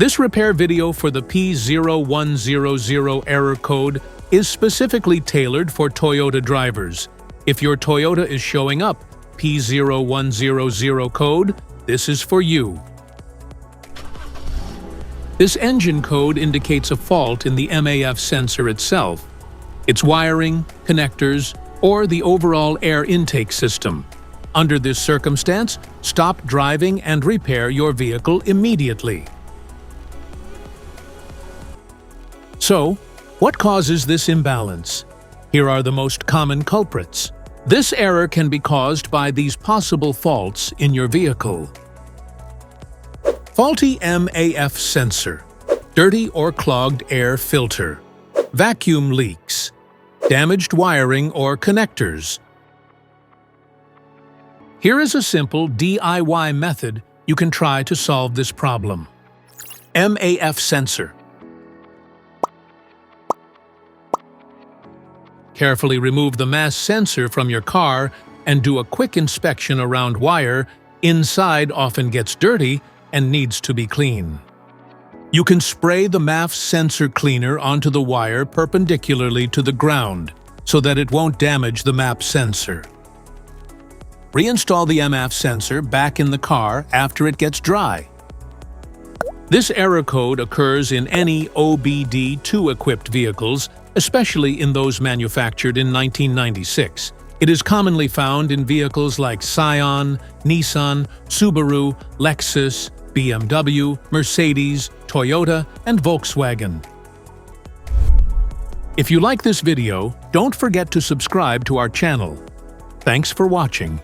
This repair video for the P0100 error code is specifically tailored for Toyota drivers. If your Toyota is showing up P0100 code, this is for you. This engine code indicates a fault in the MAF sensor itself, its wiring, connectors, or the overall air intake system. Under this circumstance, stop driving and repair your vehicle immediately. So, what causes this imbalance? Here are the most common culprits. This error can be caused by these possible faults in your vehicle. Faulty MAF sensor, dirty or clogged air filter, vacuum leaks, damaged wiring or connectors. Here is a simple DIY method you can try to solve this problem. MAF sensor. Carefully remove the MAF sensor from your car and do a quick inspection around wire. Inside often gets dirty and needs to be clean. You can spray the MAF sensor cleaner onto the wire perpendicularly to the ground so that it won't damage the MAF sensor. Reinstall the MAF sensor back in the car after it gets dry. This error code occurs in any OBD2 equipped vehicles, especially in those manufactured in 1996. It is commonly found in vehicles like Scion, Nissan, Subaru, Lexus, BMW, Mercedes, Toyota, and Volkswagen. If you like this video, don't forget to subscribe to our channel. Thanks for watching.